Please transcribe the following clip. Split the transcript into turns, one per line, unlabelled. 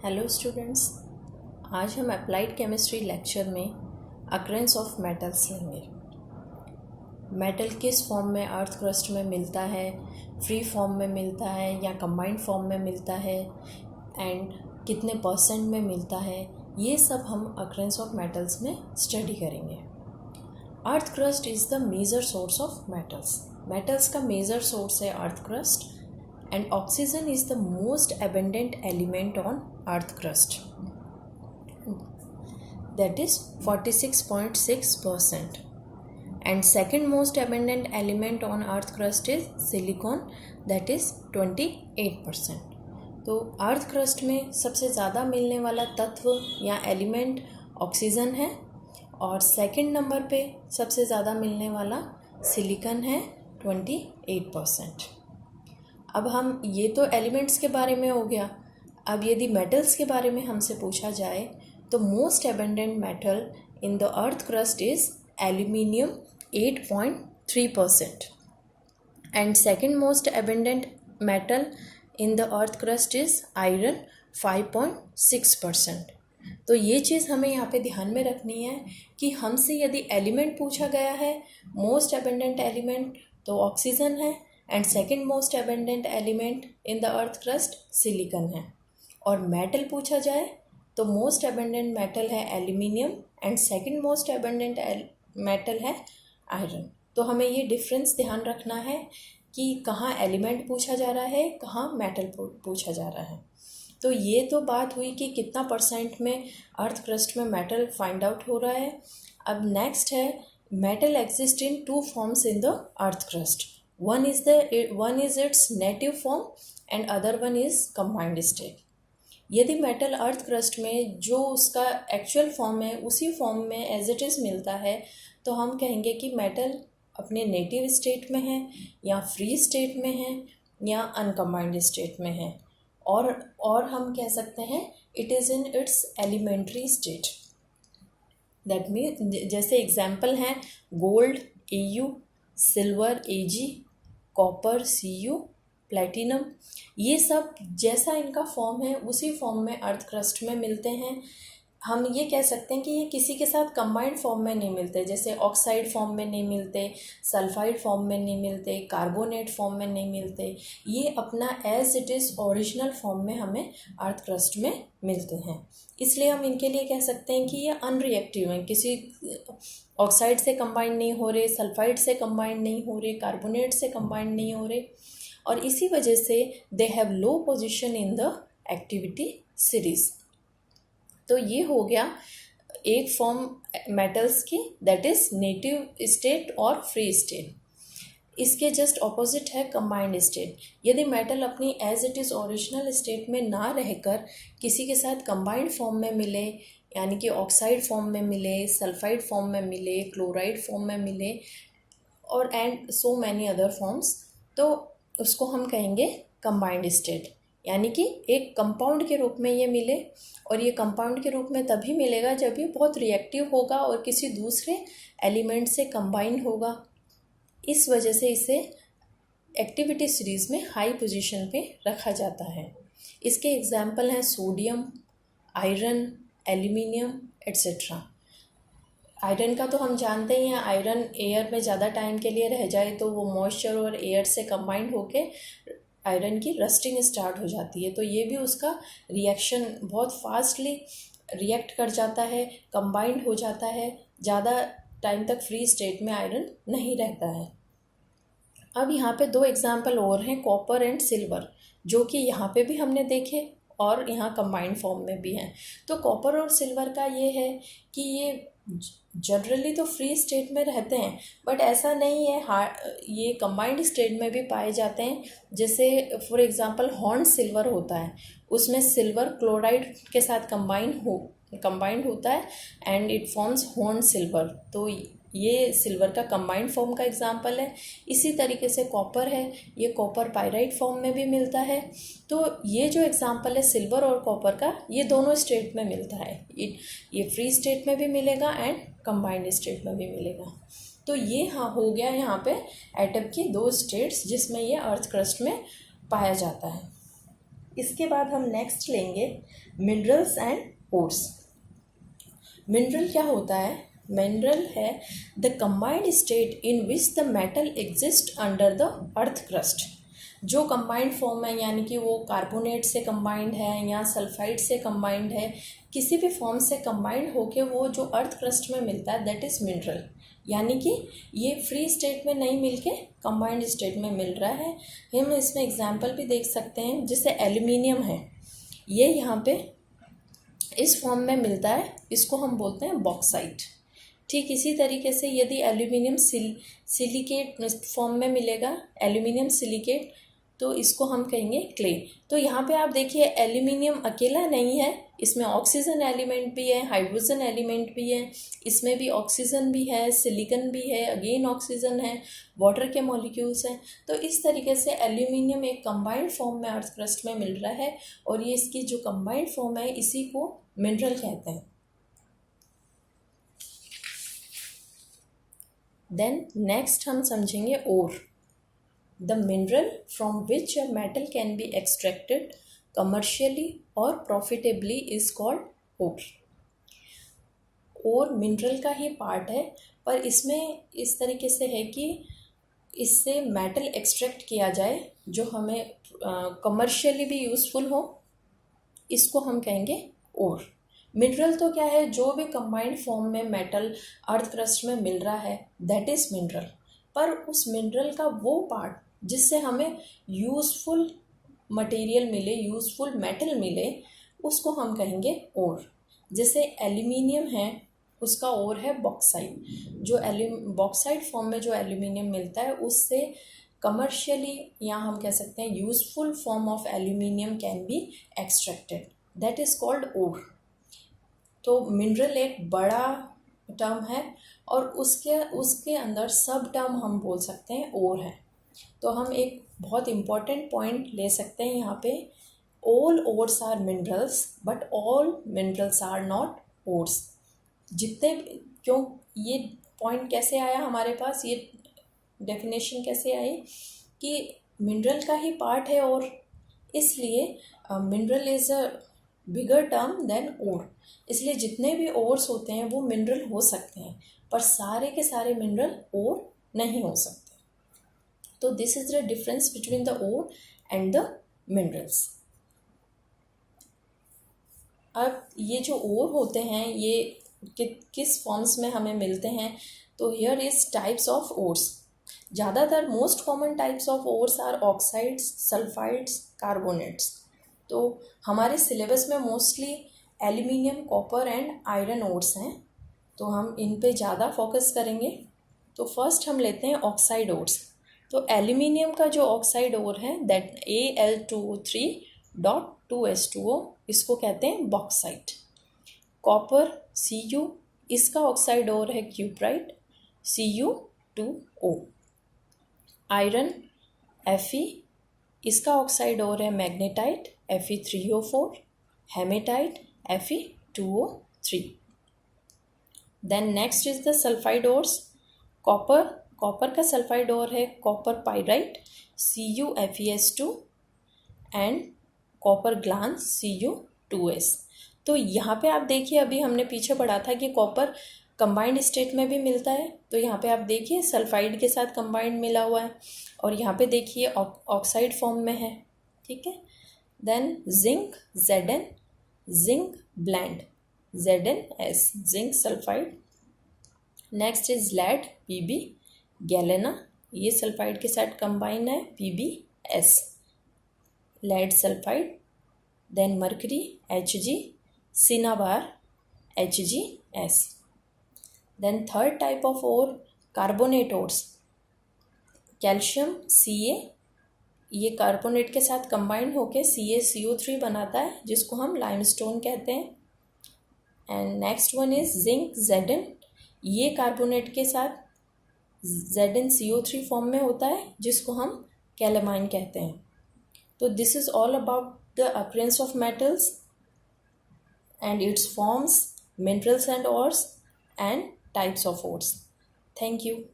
Hello students, आज हम applied chemistry lecture में अकरेंस ऑफ मेटल्स लेंगे। मेटल किस फॉर्म में अर्थ क्रस्ट में मिलता है, फ्री फॉर्म में मिलता है या कंबाइंड फॉर्म में मिलता है एंड कितने परसेंट में मिलता है, ये सब हम अकरेंस ऑफ मेटल्स में स्टडी करेंगे। Earth crust is the major source of metals. Metals का मेजर सोर्स है earth crust and oxygen is the most abundant element on earth crust, that is 46.6%, and second most abundant element on earth crust is silicon, that is 28%. तो earth crust में सबसे ज़्यादा मिलने वाला तत्व या एलिमेंट ऑक्सीजन है और सेकंड नंबर पे सबसे ज़्यादा मिलने वाला सिलिकॉन है 28%। अब हम ये तो एलिमेंट्स के बारे में हो गया। अब यदि मेटल्स के बारे में हमसे पूछा जाए तो most abundant metal in the earth crust is aluminium 8.3% and second most abundant metal in the earth crust is iron 5.6%। तो ये चीज़ हमें यहाँ पे ध्यान में रखनी है कि हमसे यदि एलिमेंट पूछा गया है, मोस्ट एबंडेंट एलिमेंट तो ऑक्सीजन है and second most abundant element in the earth crust silicon है, और मेटल पूछा जाए तो मोस्ट एबंडेंट मेटल है aluminium and second most abundant metal है आयरन। तो हमें ये डिफरेंस ध्यान रखना है कि कहाँ एलिमेंट पूछा जा रहा है, कहाँ मेटल पूछा जा रहा है। तो ये तो बात हुई कि कितना परसेंट में अर्थ क्रस्ट में मेटल फाइंड आउट हो रहा है। अब नेक्स्ट है metal exist in two forms in the earth crust. one is its native form and other one is combined state। यदि मेटल अर्थ क्रस्ट में जो उसका एक्चुअल फॉर्म है उसी फॉर्म में एज इट इज़ मिलता है तो हम कहेंगे कि मेटल अपने नेटिव स्टेट में है या फ्री स्टेट में है या अनकम्बाइंड स्टेट में है, और हम कह सकते हैं it is in its elementary state. That mean जैसे एग्जाम्पल हैं gold Au, silver Ag, copper Cu, platinum, ये सब जैसा इनका फॉर्म है उसी फॉर्म में अर्थ क्रस्ट में मिलते हैं। हम ये कह सकते हैं कि ये किसी के साथ कंबाइंड फॉर्म में नहीं मिलते, जैसे ऑक्साइड फॉर्म में नहीं मिलते, सल्फाइड फॉर्म में नहीं मिलते, कार्बोनेट फॉर्म में नहीं मिलते। ये अपना as it is original form में हमें अर्थ क्रस्ट में मिलते हैं। इसलिए हम इनके लिए कह सकते हैं कि ये अनरिएक्टिव हैं, किसी ऑक्साइड से कंबाइंड नहीं हो रहे, सल्फाइड से कंबाइंड नहीं हो रहे, कार्बोनेट से कंबाइंड नहीं हो रहे, और इसी वजह से they have low position in the activity series. तो ये हो गया एक फॉर्म मेटल्स की, दैट इज़ नेटिव स्टेट और फ्री स्टेट। इसके जस्ट ऑपोजिट है कंबाइंड स्टेट। यदि मेटल अपनी as it is original state में ना रहकर किसी के साथ कंबाइंड फॉर्म में मिले, यानी कि ऑक्साइड फॉर्म में मिले, सल्फाइड फॉर्म में मिले, क्लोराइड फॉर्म में मिले और and so many other forms, तो उसको हम कहेंगे कंबाइंड स्टेट। यानी कि एक कंपाउंड के रूप में ये मिले, और ये कंपाउंड के रूप में तभी मिलेगा जब ये बहुत रिएक्टिव होगा और किसी दूसरे एलिमेंट से कंबाइन होगा। इस वजह से इसे एक्टिविटी सीरीज़ में हाई पोजीशन पे रखा जाता है। इसके एग्जाम्पल हैं sodium, iron, aluminium etcetera. Iron का तो हम जानते ही हैं, आयरन एयर में ज़्यादा टाइम के लिए रह जाए तो वो मॉइस्चर और एयर से कंबाइंड होके आयरन की रस्टिंग स्टार्ट हो जाती है। तो ये भी उसका रिएक्शन बहुत फास्टली रिएक्ट कर जाता है, कंबाइंड हो जाता है, ज़्यादा टाइम तक फ्री स्टेट में आयरन नहीं रहता है। अब यहाँ पे दो एग्जाम्पल और हैं, कॉपर एंड सिल्वर, जो कि यहाँ पे भी हमने देखे और यहाँ कंबाइंड फॉर्म में भी हैं। तो कॉपर और सिल्वर का ये है कि ये जनरली तो फ्री स्टेट में रहते हैं, बट ऐसा नहीं है, ये कंबाइंड स्टेट में भी पाए जाते हैं। जैसे फॉर एग्जांपल हॉर्न सिल्वर होता है, उसमें सिल्वर क्लोराइड के साथ कंबाइंड होता है and it forms horn silver. तो ये सिल्वर का कंबाइंड फॉर्म का एग्जांपल है। इसी तरीके से कॉपर है, ये कॉपर पाइराइट फॉर्म में भी मिलता है। तो ये जो एग्जांपल है सिल्वर और कॉपर का, ये दोनों स्टेट में मिलता है। ये फ्री स्टेट में भी मिलेगा एंड कंबाइंड स्टेट में भी मिलेगा। तो ये हाँ हो गया यहाँ पे एटम की दो स्टेट्स जिसमें ये अर्थ क्रस्ट में पाया जाता है। इसके बाद हम नेक्स्ट लेंगे मिनरल्स एंड ओर्स। मिनरल क्या होता है? मिनरल है the combined state in which the metal exist under the earth crust. जो कंबाइंड फॉर्म है, यानी कि वो कार्बोनेट से कंबाइंड है या सल्फाइड से कंबाइंड है, किसी भी फॉर्म से कंबाइंड होके वो जो अर्थ क्रस्ट में मिलता है, दैट इज़ मिनरल। यानी कि ये फ्री स्टेट में नहीं मिलके कंबाइंड स्टेट में मिल रहा है। हम इसमें एग्जांपल भी देख सकते हैं, जैसे एल्यूमिनियम है, ये यहाँ पे इस फॉर्म में मिलता है, इसको हम बोलते हैं बॉक्साइट। ठीक इसी तरीके से यदि एल्यूमिनियम सिलिकेट फॉर्म में मिलेगा, एल्यूमिनियम सिलिकेट, तो इसको हम कहेंगे क्ले। तो यहाँ पे आप देखिए एल्यूमिनियम अकेला नहीं है, इसमें ऑक्सीजन एलिमेंट भी है, हाइड्रोजन एलिमेंट भी है, इसमें भी ऑक्सीजन भी है, सिलिकॉन भी है, अगेन ऑक्सीजन है, वाटर के मॉलिक्यूल्स हैं। तो इस तरीके से एल्यूमिनियम एक कंबाइंड फॉर्म में अर्थ क्रस्ट में मिल रहा है, और ये इसकी जो कंबाइंड फॉर्म है इसी को मिनरल कहते हैं। देन नेक्स्ट हम समझेंगे ओर। The mineral from which a metal can be extracted commercially or profitably is called ore। और मिनरल का ही पार्ट है, पर इसमें इस तरीके से है कि इससे मेटल एक्सट्रैक्ट किया जाए जो हमें कमर्शियली भी यूज़फुल हो, इसको हम कहेंगे ओर। मिनरल तो क्या है, जो भी कंबाइंड फॉर्म में मेटल अर्थ क्रस्ट में मिल रहा है, दैट इज़ मिनरल। पर उस मिनरल का वो पार्ट जिससे हमें यूज़फुल मटेरियल मिले, यूज़फुल मेटल मिले, उसको हम कहेंगे ओर। जैसे एल्यूमिनियम है, उसका ओर है बॉक्साइट। जो बॉक्साइट फॉर्म में जो एल्यूमिनियम मिलता है, उससे कमर्शियली या हम कह सकते हैं useful form of aluminium can be extracted, that is called ore. तो मिनरल एक बड़ा टर्म है, और उसके अंदर सब टर्म हम बोल सकते हैं ओर है। तो हम एक बहुत इम्पॉर्टेंट पॉइंट ले सकते हैं यहाँ पे, all ores are minerals but all minerals are not ores. जितने क्यों ये पॉइंट कैसे आया हमारे पास, ये डेफिनेशन कैसे आई कि मिनरल का ही पार्ट है और, इसलिए mineral is a bigger term than ore. इसलिए जितने भी ओर्स होते हैं वो मिनरल हो सकते हैं, पर सारे के सारे मिनरल ओर नहीं हो सकते। तो this is the difference between the ore and the minerals. अब ये जो ओर होते हैं ये किस फॉर्म्स में हमें मिलते हैं, तो here is types of ores. ज़्यादातर most common types of ores are oxides, sulphides, carbonates. तो हमारे सिलेबस में mostly aluminium, copper and iron ores हैं, तो हम इन पे ज़्यादा फोकस करेंगे। तो फर्स्ट हम लेते हैं ऑक्साइड ओर्स। तो एल्यूमिनियम का जो ऑक्साइड ओर है, दैट Al2O3.2H2O, इसको कहते हैं बॉक्साइट। कॉपर Cu, इसका ऑक्साइड ओर है क्यूप्राइट, Cu2O। आयरन Fe, इसका ऑक्साइड ओर है magnetite, Fe3O4। Hematite Fe2O3। Then next is the sulphide ores. Copper का सल्फाइड ओर है copper pyrite, CuFeS2, and copper glance Cu2S। तो यहाँ पे आप देखिए, अभी हमने पीछे पढ़ा था कि कॉपर कंबाइंड स्टेट में भी मिलता है, तो यहाँ पे आप देखिए सल्फाइड के साथ कंबाइंड मिला हुआ है, और यहाँ पे देखिए ऑक्साइड फॉर्म में है, ठीक है। Then zinc Zn, zinc blende ZnS, zinc sulphide. Next is lead Pb, galena, ये सल्फाइड के साथ कंबाइन है, PbS, lead sulphide. Then mercury Hg, cinnabar HgS। Then third type of ore carbonate ores. Calcium Ca, ये carbonate के साथ combined होके CaCO3 बनाता है, जिसको हम लाइमस्टोन कहते हैं। And next one is zinc Zn, ये कार्बोनेट के साथ ZnCO3 फॉर्म में होता है, जिसको हम कैलेमाइन कहते हैं। तो this is all about the occurrence of metals and its forms, minerals and ores, and types of ores. Thank you.